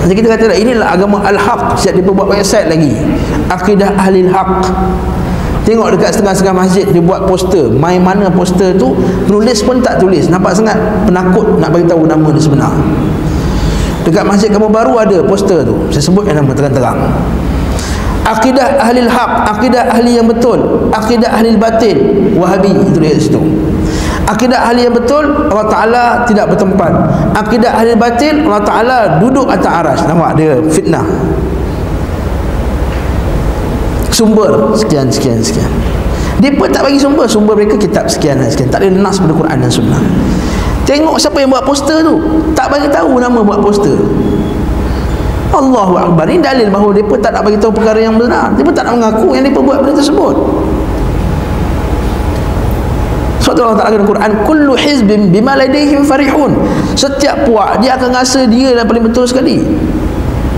jadi kita kata inilah agama al-haq. Siap dia buat website lagi, akidah ahli haq. Tengok dekat setengah-setengah masjid dia buat poster. Main mana poster tu, penulis pun tak tulis. Nampak sangat penakut nak bagi tahu nama dia sebenar. Dekat masjid kamu baru ada poster tu, saya sebut yang nama terang-terang. Akidah ahli haq, akidah ahli yang betul, akidah ahli batil, Wahabi, itu dia situ. Akidah ahli yang betul, Allah Ta'ala tidak bertempat. Akidah ahli batil, Allah Ta'ala duduk atas arash. Nampak dia fitnah. Sumber sekian. Dia pun tak bagi sumber mereka kitab sekian. Tak ada nas pada Quran dan Sunnah. Tengok siapa yang buat poster tu, tak bagi tahu nama buat poster. Allahu Akbar. Ini dalil bahawa dia pun tak nak bagi tahu perkara yang benar. Dia pun tak nak mengaku yang dia pun buat benda tersebut. Sebab tu Allah Ta'ala dalam Quran, kullu hizbin bima ladaihim farihun. Setiap puak dia akan rasa dia yang paling betul sekali.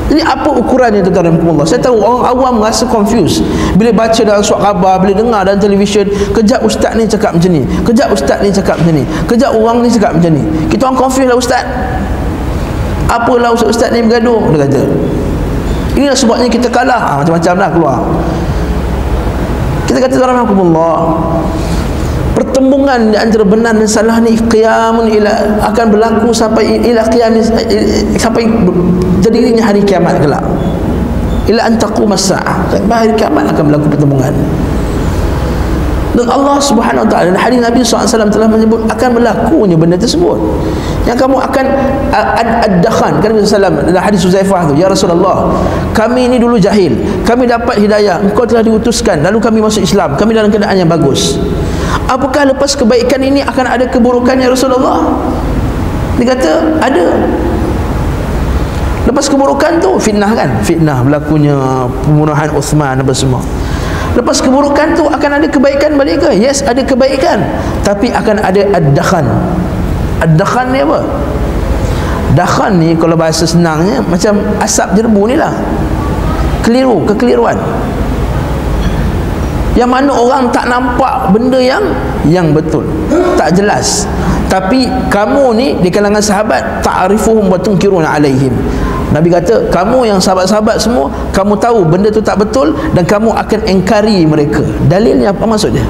Jadi apa ukurannya tuan-tuan dan puan Allah? Saya tahu orang awam rasa confused bila baca dalam surat khabar, bila dengar dalam televisyen, kejap ustaz ni cakap macam ni, kejap ustaz ni cakap macam ni, kejap orang ni cakap macam ni. Kita orang confused lah ustaz. Apalah ustaz ni bergaduh, dia kata. Inilah sebabnya kita kalah. Macam-macam lah keluar. Kita kata tuan-tuan dan puan Allah, pertembungan di antara benar dan salah ni qiyamun ila, akan berlaku sampai ila qiyam, sampai terjadinya hari kiamat kelak. Ila an taqumas saah, sampai hari kiamat akan berlaku pertembungan. Dan Allah Subhanahu wa taala, hadis Nabi SAW telah menyebut akan berlakunya benda tersebut. Yang kamu akan ad-dakhan, kan Nabi SAW dalam hadis Huzaifah tu, ya Rasulullah, kami ini dulu jahil, kami dapat hidayah, engkau telah diutuskan, lalu kami masuk Islam, kami dalam keadaan yang bagus. Apakah lepas kebaikan ini akan ada keburukan ya Rasulullah? Dia kata ada. Lepas keburukan tu fitnah, kan? Fitnah berlakunya pembunuhan Uthman apa semua. Lepas keburukan tu akan ada kebaikan balik ke? Yes, ada kebaikan, tapi akan ada ad-dakhan. Ad-dakhan ni apa? Dakhan ni kalau bahasa senangnya macam asap jerbu ni lah. Keliru, kekeliruan. Yang mana orang tak nampak benda yang betul, tak jelas. Tapi kamu ni di kalangan sahabat, ta'rifuhum wa tunkiruna alaihim. Nabi kata, kamu yang sahabat-sahabat semua, kamu tahu benda tu tak betul dan kamu akan engkari mereka. Dalilnya apa maksudnya?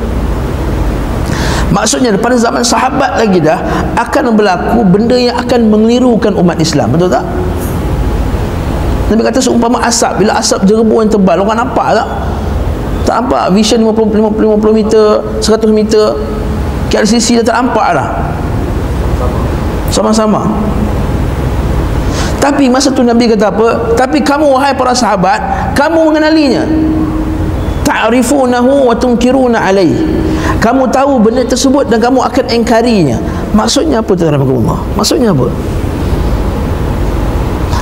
Maksudnya pada zaman sahabat lagi dah akan berlaku benda yang akan mengelirukan umat Islam. Betul tak? Nabi kata seumpama asap, bila asap jerbu yang tebal, orang nampak tak? Tak nampak, vision 50 meter, 100 meter KLCC dah tak nampak dah. Sama-sama. Tapi masa tu Nabi kata apa? Tapi kamu wahai para sahabat, kamu mengenalinya. Ta'rifunahu wa tunkiruna alaih. Kamu tahu benda tersebut dan kamu akan engkarinya. Maksudnya apa tuan-tuan dan Allah? Maksudnya apa?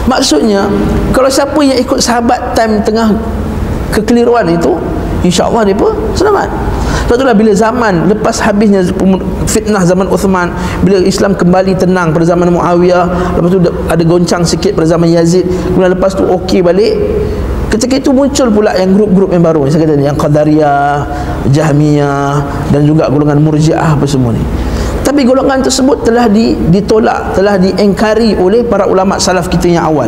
Maksudnya kalau siapa yang ikut sahabat time tengah kekeliruan itu, insya-Allah dia pun selamat. Itulah bila zaman lepas habisnya fitnah zaman Uthman, bila Islam kembali tenang pada zaman Muawiyah, lepas tu ada goncang sikit pada zaman Yazid, kemudian lepas tu okey balik. Ketika itu muncul pula yang grup-grup yang baru, saya kata yang Qadariyah, Jahmiyah dan juga golongan Murji'ah apa semua ni. Tapi golongan tersebut telah ditolak, telah diengkari oleh para ulama salaf kita yang awal.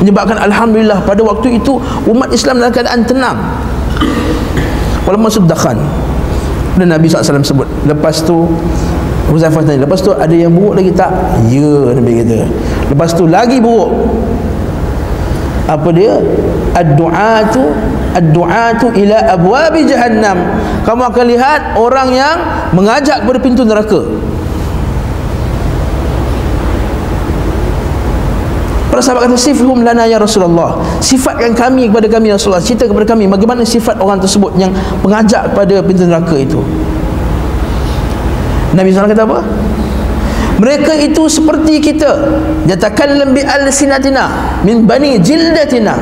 menyebabkan alhamdulillah pada waktu itu umat Islam dalam keadaan tenang. Walaupun suddakhan. Dan Nabi SAW sebut. Lepas tu Huzaifah tanya, lepas tu ada yang buruk lagi tak? Ya, Nabi kata. Lepas tu lagi buruk. Apa dia? Ad-du'atu ila abwabi jahannam. Kamu akan lihat orang yang mengajak kepada pintu neraka. Para sahabat kata, sifhum lana ya Rasulullah, sifatkan kami kepada kami ya Rasulullah, cerita kepada kami bagaimana sifat orang tersebut yang mengajak pada pintu neraka itu. Nabi SAW kata apa? Mereka itu seperti kita, yatakallam bi alsinatina min bani jildatina.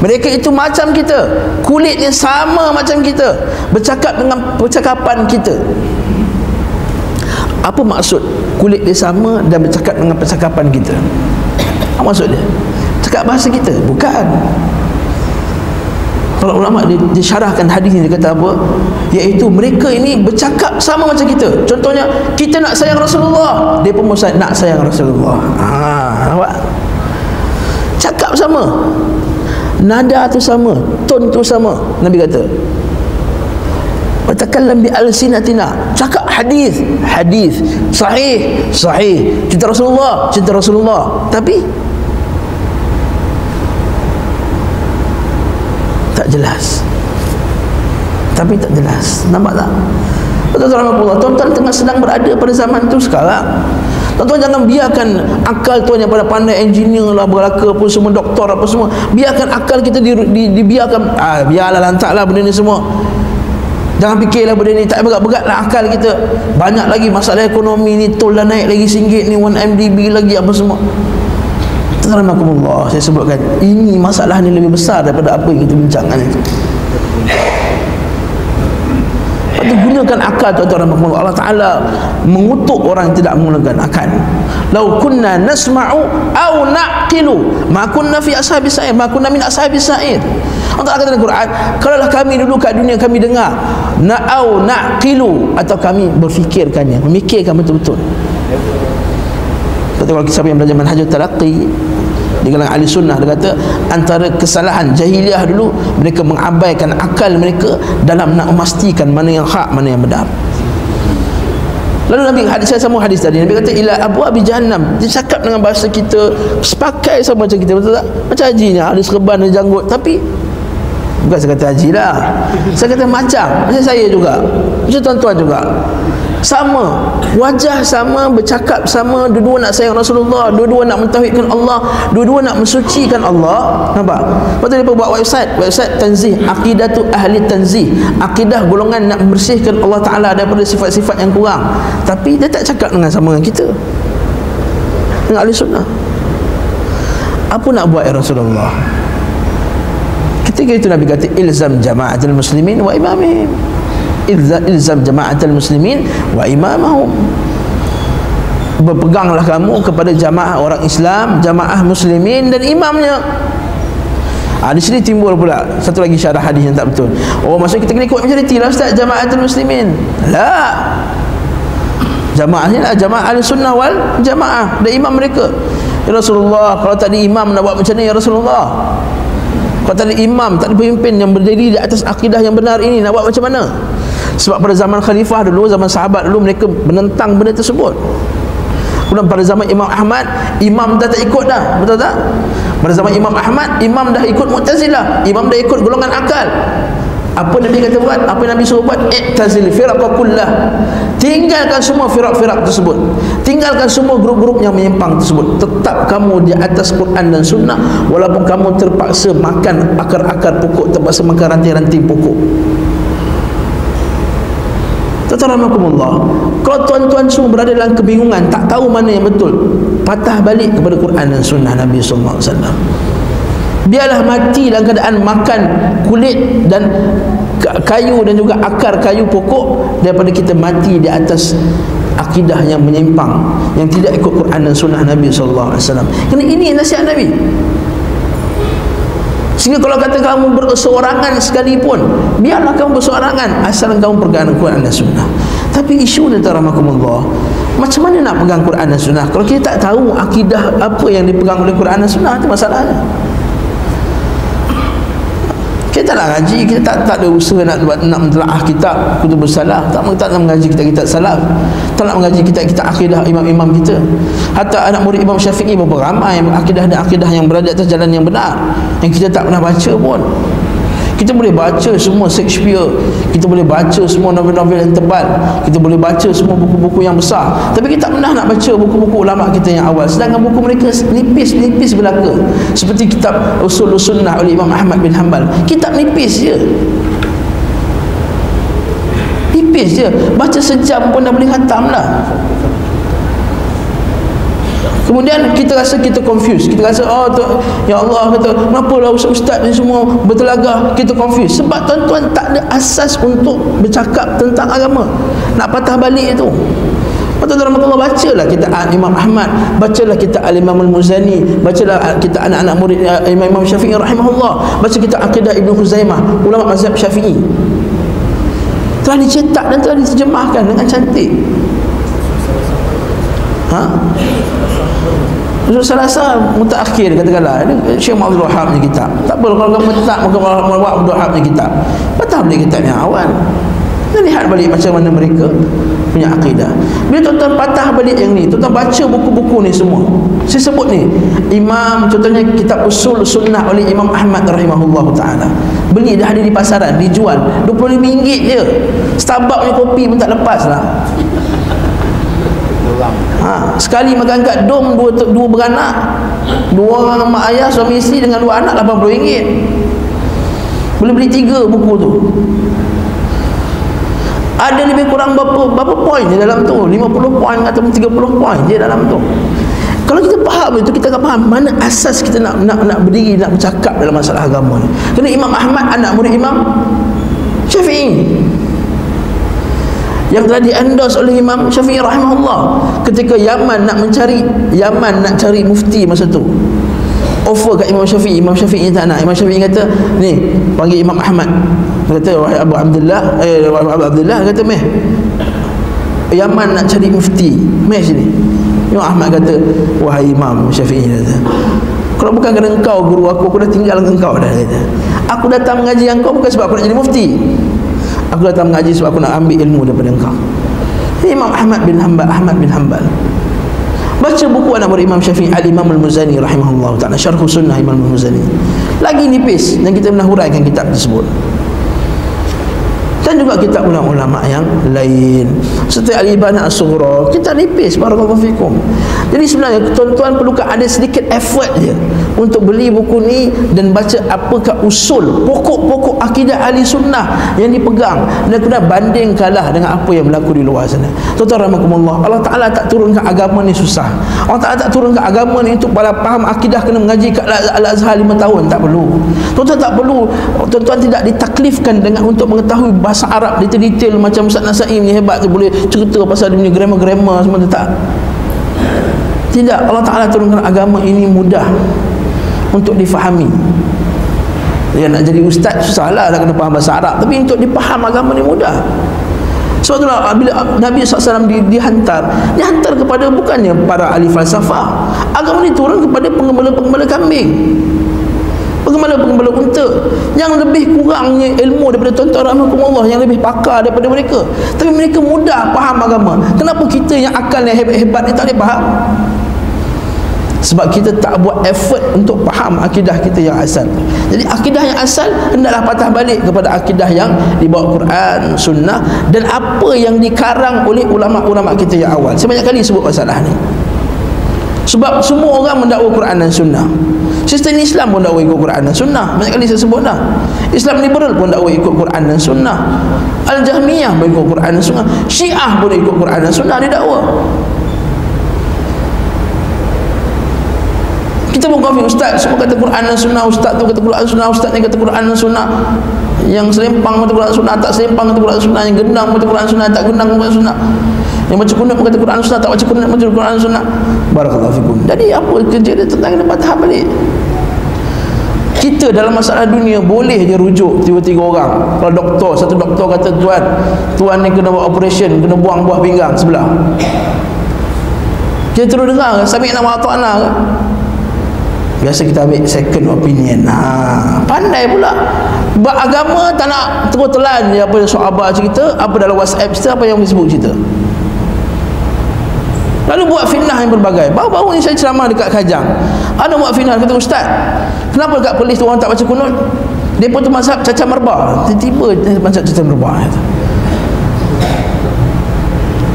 Mereka itu macam kita, kulitnya sama macam kita, bercakap dengan percakapan kita. Apa maksud kulit dia sama dan bercakap dengan percakapan kita? Apa maksud dia? Cakap bahasa kita? Bukan. Para ulama dia syarahkan hadis ini, dia kata apa? Iaitu mereka ini bercakap sama macam kita. Contohnya, kita nak sayang Rasulullah, dia pun nak sayang Rasulullah. Nampak? Cakap sama, nada tu sama, tone tu sama. Nabi kata, watakallam bi alsinatina, cakap hadis sahih, cinta Rasulullah, tapi tak jelas. Nampak tak? Tuan-tuan tengah sedang berada pada zaman tu sekarang. Tuan-tuan jangan biarkan akal tuan yang pada pandai engineer lah, berlaka apa semua, doktor apa semua, biarkan akal kita dibiarkan, biarlah lantaklah benda ni semua. Jangan fikirlah benda ni, tak berat-beratlah akal kita. Banyak lagi masalah ekonomi ni, tol dah naik lagi RM1 ni, 1MDB lagi apa semua. Tabarakallah, saya sebutkan ini masalah ni lebih besar daripada apa yang kita bincangkan itu. Lepas tu gunakan akal, tuan-tuan. Allah Ta'ala mengutuk orang yang tidak menggunakan akal. Lau kunna nasma'u au naqilu ma kunna fi ashabis sa'ir, ma kunna min ashabis sa'ir. Allah Ta'ala kata dalam Quran, kalaulah kami dulu kat dunia kami dengar na'au naqilu, atau kami berfikirkannya, memikirkan betul-betul. Kalau siapa yang belajar manhajul talaqqi di kalangan ahli sunnah, dia kata antara kesalahan jahiliah dulu, mereka mengabaikan akal mereka dalam nak memastikan mana yang hak, mana yang benar. Lalu Nabi, saya sambung hadis tadi, Nabi kata ila abwabi jahannam, dia cakap dengan bahasa kita, sepakai sama macam kita, betul tak? Macam hajinya, ada serban, ada janggut, tapi bukan saya kata haji lah, saya kata macam saya juga, macam tuan-tuan juga, sama, wajah sama, bercakap sama, dua-dua nak sayang Rasulullah, dua-dua nak mentauhidkan Allah, dua-dua nak mensucikan Allah. Nampak? Lepas tu dia buat website tanzih, aqidatu ahli tanzih, akidah golongan nak membersihkan Allah Ta'ala daripada sifat-sifat yang kurang. Tapi dia tak cakap dengan sama dengan kita, dengan ahli sunnah. Apa nak buat ya Rasulullah? Ketika itu Nabi kata, ilzam jama'atul muslimin wa imamihim, ilzam jama'atul muslimin wa imamahum, berpeganglah kamu kepada jamaah orang Islam, jamaah muslimin dan imamnya. Di sini timbul pula satu lagi syarah hadis yang tak betul. Maksud kita kena ikut majoriti lah Ustaz, jama'atul muslimin. La, jamaah ni lah jamaah al-sunnah wal jamaah, dan imam mereka. Ya Rasulullah, kalau tak ada imam nak buat macam ni ya Rasulullah? Kalau tak ada imam, tak ada pemimpin yang berdiri di atas akidah yang benar ini, nak buat macam mana? Sebab pada zaman khalifah dulu, zaman sahabat dulu, mereka menentang benda tersebut. Kemudian pada zaman Imam Ahmad, imam dah tak ikut dah, betul tak? Pada zaman Imam Ahmad, imam dah ikut Mu'tazilah, imam dah ikut golongan akal. Apa Nabi kata buat? Apa Nabi suruh buat? I'tazil firqa kullah. Tinggalkan semua firak-firak tersebut, tinggalkan semua grup-grup yang menyimpang tersebut. Tetap kamu di atas Quran dan Sunnah, walaupun kamu terpaksa makan akar-akar pokok, terpaksa makan ranting-ranting pokok. Tatarakumullah. Kalau tuan-tuan semua berada dalam kebingungan, tak tahu mana yang betul, patah balik kepada Quran dan Sunnah Nabi SAW. Biarlah mati dalam keadaan makan kulit dan kayu dan juga akar kayu pokok, daripada kita mati di atas akidah yang menyimpang, yang tidak ikut Quran dan Sunnah Nabi SAW. Kerana ini nasihat Nabi. Sehingga kalau kata kamu berseorangan sekalipun, biarlah kamu berseorangan, asal kamu pegang Quran dan Sunnah. Tapi isu ni rahmakumullah, macam mana nak pegang Quran dan Sunnah kalau kita tak tahu akidah apa yang dipegang oleh Quran dan Sunnah? Itu masalahnya. Kita tak nak ngaji, kita tak ada usaha nak mentelaah kitab kutubus salaf, tak nak mengaji kitab-kitab salaf, tak nak mengaji kitab-kitab akidah imam-imam kita. Hatta anak murid Imam Syafi'i berapa ramai akidah dan akidah yang berada atas jalan yang benar yang kita tak pernah baca pun. Kita boleh baca semua Shakespeare, kita boleh baca semua novel-novel yang tebal, kita boleh baca semua buku-buku yang besar, tapi kita tak pernah nak baca buku-buku ulama kita yang awal. Sedangkan buku mereka nipis-nipis belaka. Seperti kitab Usul Sunnah oleh Imam Ahmad bin Hanbal, kitab nipis je, nipis je, baca sejam pun dah boleh khatam lah. Kemudian kita rasa kita confused, kita rasa ya Allah, kata kenapalah ustaz ni semua bertelagah, kita confused. Sebab tuan-tuan tak ada asas untuk bercakap tentang agama, nak patah balik itu. Tuan-tuan rahmatullah, bacalah kita Imam Ahmad, bacalah kita Al-Imam Al-Muzani, bacalah kita anak-anak murid Imam Syafi'i rahimahullah, baca kita Aqidah Ibn Khuzaimah, ulama mazhab Syafi'i. Telah dicetak dan telah diterjemahkan dengan cantik. Selasa mutaakhir katakanlah, Syekh Abdul Wahab ni kitab. Tak apa kalau kamu tak muka Abdul Wahab ni kitab, patah balik kitab yang awal. Kita lihat balik macam mana mereka punya akidah. Bila tuan-tuan patah balik yang ni, tuan-tuan baca buku-buku ni semua, saya sebut ni Imam, contohnya kitab Usul Sunnah oleh Imam Ahmad rahimahullah ta'ala, beli dah ada di pasaran, dijual RM25 je. Starbucks ni kopi pun tak lepas lah. Sekali makan kat dom dua beranak, dua orang mak ayah, suami isteri dengan dua anak, RM80. Boleh beli 3 buku tu. Ada lebih kurang berapa poin di dalam tu, 50 poin atau 30 poin je dalam tu. Kalau kita faham itu, kita akan faham mana asas kita nak berdiri, nak bercakap dalam masalah agama ni. Kerana Imam Ahmad anak murid Imam Syafi'i yang telah di-endorse oleh Imam Syafi'i rahimahullah. Ketika Yaman nak cari mufti masa tu, offer kat Imam Syafi'i, Imam Syafi'i tak nak. Imam Syafi'i kata, ni panggil Imam Ahmad, kata wahai Abu Abdullah, kata meh Yaman nak cari mufti, meh sini. Imam Ahmad kata, wahai Imam Syafi'i, kata, kalau bukan kerana engkau guru aku dah tinggal dengan engkau dah, kata. Aku datang mengaji engkau bukan sebab aku nak jadi mufti, aku datang mengaji sebab aku nak ambil ilmu daripada engkau. Imam Ahmad bin Hanbal. Baca buku anak murid Imam Syafi'i, Al-Imam Al-Muzani rahimahullah ta'ala, Syarh Sunnah Imam Al-Muzani. Lagi nipis dan kita pernah huraikan kitab tersebut. Dan juga kitab ulama-ulama yang lain seperti Al-Ibanah As-Sughra, kita nipis, barakallahu fikum. Jadi sebenarnya tuan-tuan perlukan ada sedikit effort je untuk beli buku ni dan baca apakah usul, pokok-pokok akidah ahli sunnah yang dipegang, dan kena bandingkanlah dengan apa yang berlaku di luar sana. Tuan-tuan rahmatullah, Allah Ta'ala tak turunkan agama ni susah. Allah Ta'ala tak turunkan agama ni untuk para faham akidah kena mengaji kat Al-Azhar 5 tahun, tak perlu. Tuan-tuan tak perlu, tuan-tuan tidak ditaklifkan dengan untuk mengetahui bahasa Arab detail-detail macam Ustaz Nasaim ni hebat tu, boleh cerita pasal dia punya grammar semua tu, tak. Tidak, Allah Ta'ala turunkan agama ini mudah untuk difahami. Dia nak jadi ustaz susahlah, nak kena faham bahasa Arab, tapi untuk dipaham agama ni mudah. Sebab itulah bila Nabi SAW dihantar kepada bukannya para ahli falsafah. Agama ni turun kepada penggembala-penggembala kambing, penggembala-penggembala unta yang lebih kurangnya ilmu daripada tuan-tuan rahmatullah, yang lebih pakar daripada mereka, tapi mereka mudah faham agama. Kenapa kita yang akalnya hebat-hebat ni tak boleh faham? Sebab kita tak buat effort untuk faham akidah kita yang asal. Jadi akidah yang asal hendaklah patah balik kepada akidah yang dibawa Quran, Sunnah, dan apa yang dikarang oleh ulama-ulama kita yang awal. Saya banyak kali sebut masalah ni. Sebab semua orang mendakwa Quran dan Sunnah. Sistem Islam pun dakwa ikut Quran dan Sunnah. Banyak kali saya sebut dah. Islam liberal pun dakwa ikut Quran dan Sunnah. Al-Jahmiyah pun ikut Quran dan Sunnah. Syiah pun ikut Quran dan Sunnah, dia dakwa. Kita pun konflik, ustaz semua kata Quran dan Sunnah, ustaz tu kata Quran dan Sunnah, ustaz ni kata Quran dan Sunnah, yang selempang kata Quran dan Sunnah, tak selempang kata Quran dan Sunnah, yang gendang kata Quran dan Sunnah, tak gendang kata Quran dan Sunnah, yang baca kunut kata Quran dan Sunnah, tak baca kunut baca Quran dan Sunnah. Barakallahu fikum. Jadi apa kerja dia tentang kena patah balik. Kita dalam masalah dunia boleh je rujuk 2-3 orang. Kalau doktor, satu doktor kata tuan ni kena buat operation, kena buang buah pinggang sebelah, kita terus dengar sami'na wa ata'na kan? Biasa kita ambil second opinion. Pandai pula. Agama tak nak terus telan je apa sahabat cerita, apa dalam WhatsApp cerita, apa yang Facebook cerita. Lalu buat fitnah yang berbagai. Baru-baru ni saya ceramah dekat Kajang, ada buat fitnah, kata ustaz, kenapa dekat Perlis tu orang tak baca kunut? Depa tu mazhab cacar merba. Tiba-tiba mazhab cacar merba kata.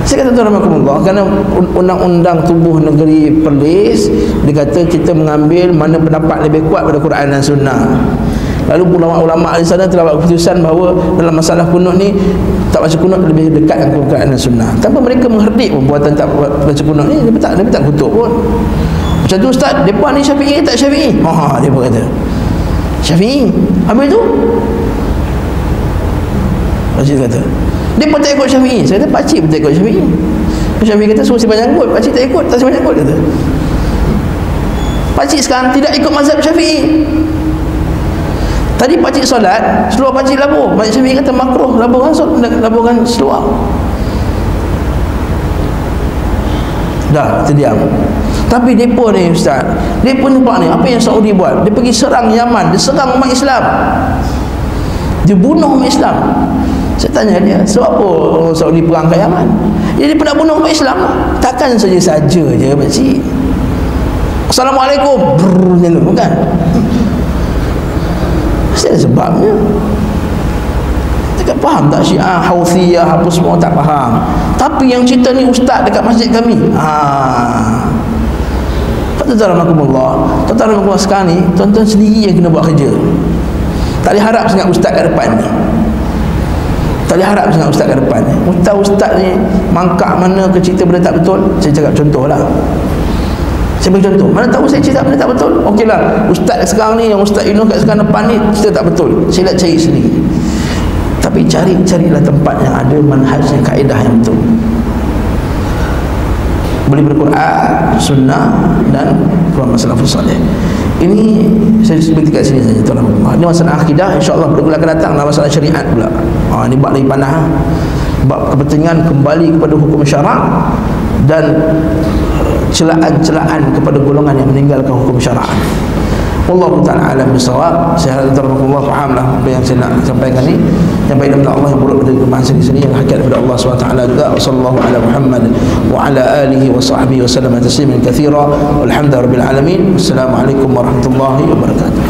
Saya kata tuan-tuan, kerana undang-undang tubuh negeri Perlis, dia kata kita mengambil mana pendapat lebih kuat pada Quran dan Sunnah. Lalu ulama-ulama di sana telah buat keputusan bahawa dalam masalah kunut ni, tak baca kunut lebih dekat dengan Quran dan Sunnah. Tanpa mereka mengherdik perbuatan tak baca kunut ni, dia tak kutuk pun. Macam tu ustaz, mereka ni Syafi'i tak Syafi'i? Dia pun kata Syafi'i. Habis tu pakcik kata dia pun tak ikut Syafi'i. Saya kata pakcik pun tak ikut Syafi'i. Syafi'i kata suruh simpan janggut, pakcik tak ikut, tak simpan janggut kata. Pakcik sekarang tidak ikut mazhab Syafi'i. Tadi pakcik solat, seluar pakcik labur. Pakcik Syafi'i kata makruh laburkan seluar. Dah, kita diam. Tapi mereka ni ustaz, mereka nampak ni apa yang Saudi buat. Dia pergi serang Yaman, dia serang umat Islam, dia bunuh umat Islam. Saya tanya dia, sebab apa orang Saudi perang ke Yaman? Dia nak bunuh umat Islam. Takkan saja-saja je pakcik Assalamualaikum bukan. Mesti ada sebabnya. Tak faham tak Syiah, Houthiyah, apa semua tak faham. Tapi yang cerita ni ustaz dekat masjid kami. Tuan-tuan sekarang ni, tuan-tuan sendiri yang kena buat kerja. Tak boleh harap sangat ustaz kat depan ni. Tak boleh harap sangat ustaz kat depan ni. Ustaz ni mangkak mana ke cerita benda tak betul. Saya cakap contoh lah. Saya bagi contoh. Mana tahu saya cerita benda tak betul. Okeylah, ustaz sekarang ni, yang ustaz Yunuh kat sekarang depan ni cerita tak betul. Saya nak cari sendiri. Tapi carilah tempat yang ada manhajnya, kaedah yang betul. Boleh berquran, sunnah dan ulama salafus salih. Ini saya sebut kat sini saja tuan-tuan. Ini masalah akidah, insya-Allah bulan akan datang dalam masalah syariat pula. Ini bab lagi panah. Bab kepentingan kembali kepada hukum syarak dan celaan-celaan kepada golongan yang meninggalkan hukum syarak. Wallahu ta'ala alam bisawab. Saya harap tuan-tuan fahamlah apa yang saya nak sampaikan ni. Yang baik daripada Allah, yang buruk dari kemahan sendiri, yang hakikat daripada Allah SWT juga. Wassallallahu ala Muhammad wa ala alihi wa sahbihi wa sallam tasliman katsira. Walhamdulillahirabbil alamin. Wassalamualaikum warahmatullahi wabarakatuh.